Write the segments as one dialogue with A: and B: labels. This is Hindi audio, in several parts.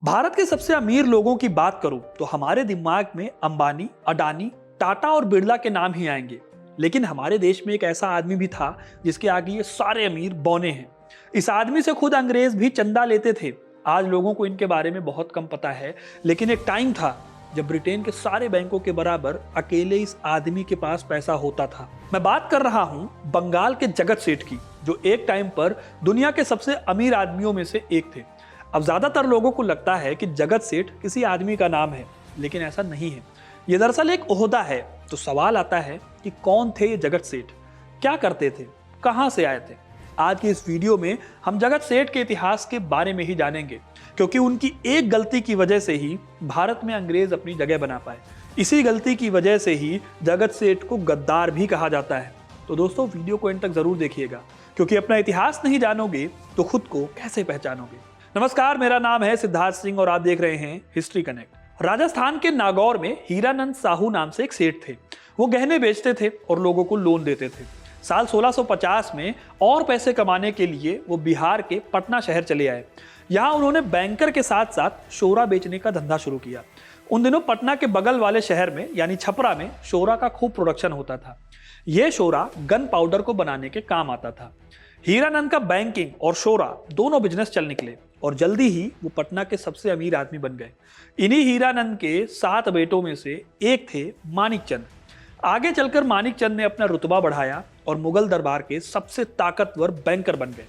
A: भारत के सबसे अमीर लोगों की बात करूं तो हमारे दिमाग में अंबानी, अडानी, टाटा और बिरला के नाम ही आएंगे। लेकिन हमारे देश में एक ऐसा आदमी भी था जिसके आगे ये सारे अमीर बौने हैं। इस आदमी से खुद अंग्रेज भी चंदा लेते थे। आज लोगों को इनके बारे में बहुत कम पता है, लेकिन एक टाइम था जब ब्रिटेन के सारे बैंकों के बराबर अकेले इस आदमी के पास पैसा होता था। मैं बात कर रहा हूं बंगाल के जगत सेठ की, जो एक टाइम पर दुनिया के सबसे अमीर आदमियों में से एक थे। अब ज्यादातर लोगों को लगता है कि जगत सेठ किसी आदमी का नाम है, लेकिन ऐसा नहीं है। ये दरअसल एक ओहदा है। तो सवाल आता है कि कौन थे ये जगत सेठ, क्या करते थे, कहां से आए थे। आज की इस वीडियो में हम जगत सेठ के इतिहास के बारे में ही जानेंगे, क्योंकि उनकी एक गलती की वजह से ही भारत में अंग्रेज अपनी जगह बना पाए। इसी गलती की वजह से ही जगत सेठ को गद्दार भी कहा जाता है। तो दोस्तों, वीडियो को एंड तक जरूर देखिएगा, क्योंकि अपना इतिहास नहीं जानोगे तो खुद को कैसे पहचानोगे। नमस्कार, मेरा नाम है सिद्धार्थ सिंह और आप देख रहे हैं हिस्ट्री कनेक्ट। राजस्थान के नागौर में हीरानंद साहू नाम से एक सेठ थे। वो गहने बेचते थे और लोगों को लोन देते थे। साल 1650 में और पैसे कमाने के लिए वो बिहार के पटना शहर चले आए। यहाँ उन्होंने बैंकर के साथ साथ शोरा बेचने का धंधा शुरू किया। उन दिनों पटना के बगल वाले शहर में यानी छपरा में शोरा का खूब प्रोडक्शन होता था। यह शोरा गन पाउडर को बनाने के काम आता था। हीरानंद का बैंकिंग और शोरा दोनों बिजनेस चल निकले और जल्दी ही वो पटना के सबसे अमीर आदमी बन गए। इन्हीं हीरानंद के 7 बेटों में से एक थे मानिकचंद। आगे चलकर मानिकचंद ने अपना रुतबा बढ़ाया और मुगल दरबार के सबसे ताकतवर बैंकर बन गए।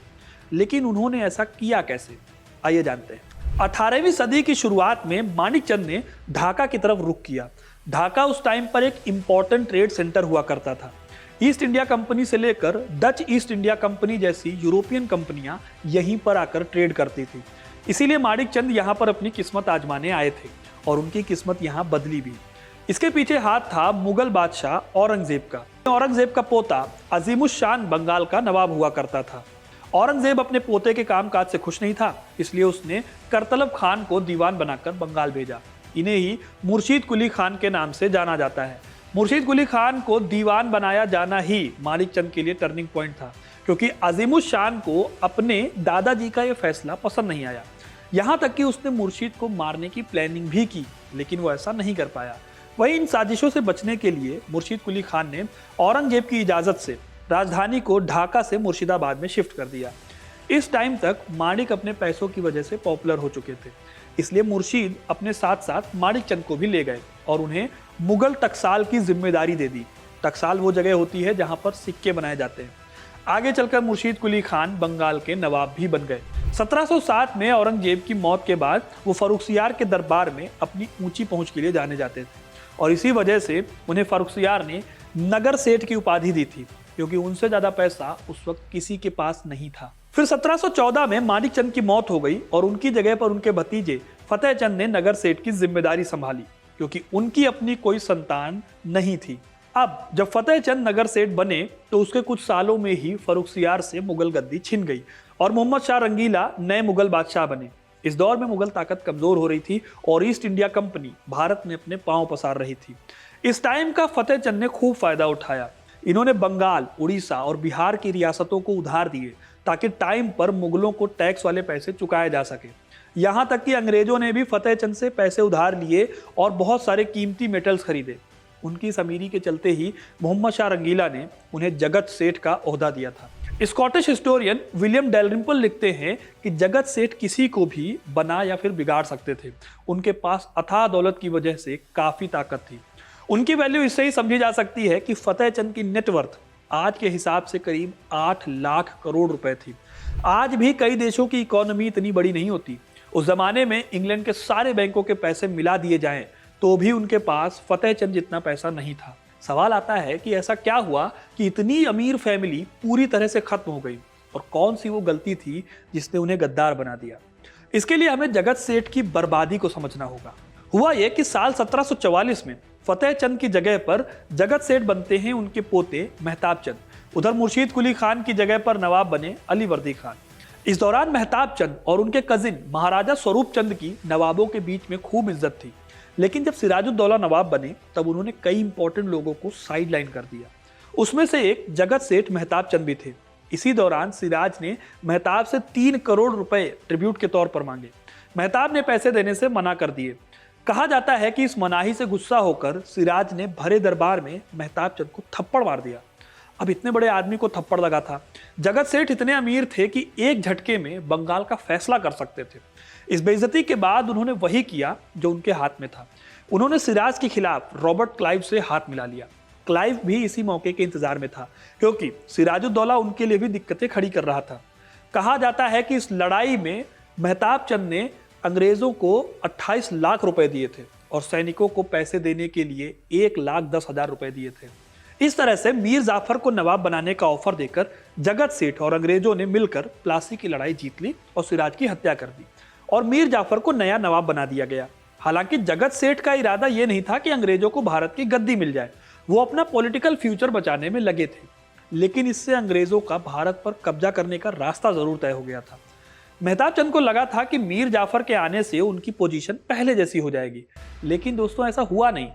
A: लेकिन उन्होंने ऐसा किया कैसे, आइए जानते हैं। 18वीं सदी की शुरुआत में मानिकचंद ने ढाका की तरफ रुख किया। ढाका उस टाइम पर एक इंपॉर्टेंट ट्रेड सेंटर हुआ करता था। ईस्ट इंडिया कंपनी से लेकर डच ईस्ट इंडिया कंपनी जैसी यूरोपियन कंपनियां यहीं पर आकर ट्रेड करती थी। इसीलिए मानिकचंद यहाँ पर अपनी किस्मत आजमाने आए थे और उनकी किस्मत यहाँ बदली भी। इसके पीछे हाथ था मुगल बादशाह औरंगजेब का। औरंगजेब का पोता अजीमुशान बंगाल का नवाब हुआ करता था। औरंगजेब अपने पोते के कामकाज से खुश नहीं था, इसलिए उसने करतलब खान को दीवान बनाकर बंगाल भेजा। इन्हें ही मुर्शीद कुली खान के नाम से जाना जाता है। मुर्शीद कुली खान को दीवान बनाया जाना ही मानिकचंद के लिए टर्निंग पॉइंट था, क्योंकि अजीमुशान को अपने दादाजी का यह फैसला पसंद नहीं आया। यहां तक कि उसने मुर्शीद को मारने की प्लानिंग भी की, लेकिन वो ऐसा नहीं कर पाया। वहीं इन साजिशों से बचने के लिए मुर्शीद कुली खान ने औरंगजेब की इजाजत से राजधानी को ढाका से मुर्शिदाबाद में शिफ्ट कर दिया। इस टाइम तक मानिक अपने पैसों की वजह से पॉपुलर हो चुके थे, इसलिए मुर्शीद अपने साथ साथ मानिकचंद को भी ले गए और उन्हें मुगल टकसाल की जिम्मेदारी दे दी। टकसाल वो जगह होती है जहां पर सिक्के बनाए जाते हैं। आगे चलकर मुर्शीद कुली खान बंगाल के नवाब भी बन गए। 1707 में औरंगजेब की मौत के बाद वो फर्रुखसियार के दरबार में अपनी ऊंची पहुंच के लिए जाने जाते थे और इसी वजह से उन्हें फर्रुखसियार ने नगर सेठ की उपाधि दी थी, क्योंकि उनसे ज्यादा पैसा उस वक्त किसी के पास नहीं था। फिर 1714 में मानिकचंद की मौत हो गई और उनकी जगह पर उनके भतीजे फतेहचंद ने नगर सेठ की जिम्मेदारी संभाली, क्योंकि उनकी अपनी कोई संतान नहीं थी। अब जब फतेहचंद नगर सेठ बने तो उसके कुछ सालों में ही फर्रुखसियार से मुगल गद्दी छिन गई और मोहम्मद शाह रंगीला नए मुगल बादशाह बने। इस दौर में मुगल ताकत कमजोर हो रही थी और ईस्ट इंडिया कंपनी भारत में अपने पांव पसार रही थी। इस टाइम का फतेहचंद ने खूब फायदा उठाया। इन्होंने बंगाल, उड़ीसा और बिहार की रियासतों को उधार दिए ताकि टाइम पर मुगलों को टैक्स वाले पैसे चुकाए जा सके। यहां तक कि अंग्रेजों ने भी फतेहचंद से पैसे उधार लिए और बहुत सारे कीमती मेटल्स खरीदे। उनकी इस अमीरी के चलते ही मोहम्मद शाह रंगीला ने उन्हें जगत सेठ का ओहदा दिया था। स्कॉटिश हिस्टोरियन विलियम डेलरिम्पल लिखते हैं कि जगत सेठ किसी को भी बना या फिर बिगाड़ सकते थे। उनके पास अथाह दौलत की वजह से काफी ताकत थी। उनकी वैल्यू इससे ही समझी जा सकती है कि फतेहचंद की नेटवर्थ आज के हिसाब से करीब 8 लाख करोड़ रुपए थी। आज भी कई देशों की इकोनॉमी इतनी बड़ी नहीं होती। उस जमाने में इंग्लैंड के सारे बैंकों के पैसे मिला दिए जाएं तो भी उनके पास फतेहचंद जितना पैसा नहीं था। सवाल आता है कि ऐसा क्या हुआ कि इतनी अमीर फैमिली पूरी तरह से खत्म हो गई, और कौन सी वो गलती थी जिसने उन्हें गद्दार बना दिया। इसके लिए हमें जगत सेठ की बर्बादी को समझना होगा। हुआ यह कि साल 1744 में फतेहचंद की जगह पर जगत सेठ बनते हैं उनके पोते मेहताब चंद। उधर मुर्शीद कुली खान की जगह पर नवाब बने अलीवर्दी खान। इस दौरान मेहताब चंद और उनके कजिन महाराजा स्वरूप चंद की नवाबों के बीच में खूब इज्जत थी। लेकिन जब सिराजुद्दौला नवाब बने तब उन्होंने कई इंपॉर्टेंट लोगों को साइड लाइन कर दिया। उसमें से एक जगत सेठ मेहताब चंद भी थे। इसी दौरान सिराज ने मेहताब से 3 करोड़ रुपए ट्रिब्यूट के तौर पर मांगे। मेहताब ने पैसे देने से मना कर दिए। कहा जाता है कि इस मनाही से गुस्सा होकर सिराज ने भरे दरबार में मेहताब चंद को थप्पड़ मार दिया। अब इतने बड़े आदमी को थप्पड़ लगा था। जगत सेठ इतने अमीर थे कि एक झटके में बंगाल का फैसला कर सकते थे। इस बेइज्जती के बाद उन्होंने वही किया जो उनके हाथ में था। उन्होंने सिराज के खिलाफ रॉबर्ट क्लाइव से हाथ मिला लिया। क्लाइव भी इसी मौके के इंतजार में था, क्योंकि सिराजुद्दौला उनके लिए भी दिक्कतें खड़ी कर रहा था। कहा जाता है कि इस लड़ाई में मेहताब चंद ने अंग्रेजों को 28 लाख रुपए दिए थे और सैनिकों को पैसे देने के लिए 1,10,000 रुपए दिए थे। इस तरह से मीर जाफर को नवाब बनाने का ऑफर देकर जगत सेठ और अंग्रेजों ने मिलकर प्लासी की लड़ाई जीत ली और सिराज की हत्या कर दी और मीर जाफर को नया नवाब बना दिया गया। हालांकि जगत सेठ का इरादा यह नहीं था कि अंग्रेजों को भारत की गद्दी मिल जाए, वो अपना पॉलिटिकल फ्यूचर बचाने में लगे थे। लेकिन इससे अंग्रेजों का भारत पर कब्जा करने का रास्ता जरूर तय हो गया था। मेहताब चंद को लगा था कि मीर जाफर के आने से उनकी पोजीशन पहले जैसी हो जाएगी, लेकिन दोस्तों ऐसा हुआ नहीं।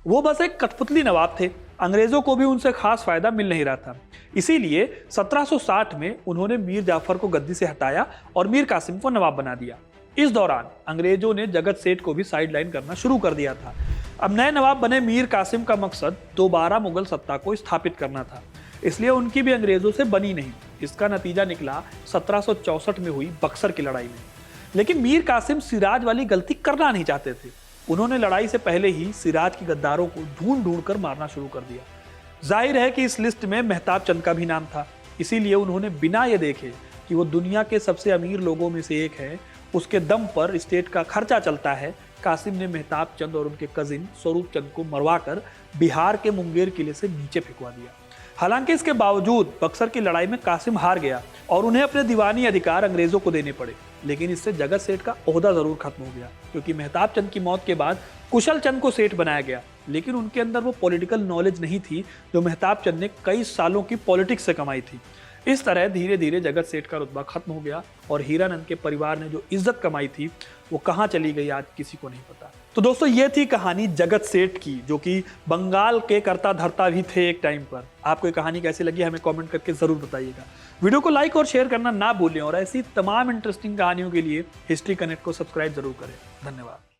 A: वो बस एक कठपुतली नवाब थे। अंग्रेजों को भी उनसे खास फायदा मिल नहीं रहा था। इसीलिए 1760 में उन्होंने मीर जाफर को गद्दी से हटाया और मीर कासिम को नवाब बना दिया। इस दौरान अंग्रेजों ने जगत सेठ को भी साइडलाइन करना शुरू कर दिया था। अब नए नवाब बने मीर कासिम का मकसद दोबारा मुगल सत्ता को स्थापित करना था, इसलिए उनकी भी अंग्रेजों से बनी नहीं। इसका नतीजा निकला 1764 में हुई बक्सर की लड़ाई में। लेकिन मीर कासिम सिराज वाली गलती करना नहीं चाहते थे। उन्होंने लड़ाई से पहले ही सिराज के गद्दारों को ढूंढ ढूंढ कर मारना शुरू कर दिया। जाहिर है कि इस लिस्ट में मेहताब चंद का भी नाम था, इसीलिए उन्होंने बिना ये देखे कि वो दुनिया के सबसे अमीर लोगों में से एक है, उसके दम पर स्टेट का खर्चा चलता है, कासिम ने मेहताब चंद और उनके कजिन स्वरूप चंद को मरवाकर बिहार के मुंगेर किले से नीचे फेंकवा दिया। हालांकि इसके बावजूद बक्सर की लड़ाई में कासिम हार गया और उन्हें अपने दीवानी अधिकार अंग्रेजों को देने पड़े। लेकिन इससे जगत सेठ का ओहदा जरूर खत्म हो गया, क्योंकि मेहताब चंद की मौत के बाद कुशल चंद को सेठ बनाया गया। लेकिन उनके अंदर वो पॉलिटिकल नॉलेज नहीं थी जो मेहताब चंद ने कई सालों की पॉलिटिक्स से कमाई थी। इस तरह धीरे धीरे जगत सेठ का रुतबा खत्म हो गया और हीरानंद के परिवार ने जो इज्जत कमाई थी वो कहाँ चली गई आज किसी को नहीं पता। तो दोस्तों ये थी कहानी जगत सेठ की, जो कि बंगाल के कर्ता धर्ता भी थे एक टाइम पर। आपको ये कहानी कैसी लगी हमें कमेंट करके जरूर बताइएगा। वीडियो को लाइक और शेयर करना ना भूलें और ऐसी तमाम इंटरेस्टिंग कहानियों के लिए हिस्ट्री कनेक्ट को सब्सक्राइब जरूर करें। धन्यवाद।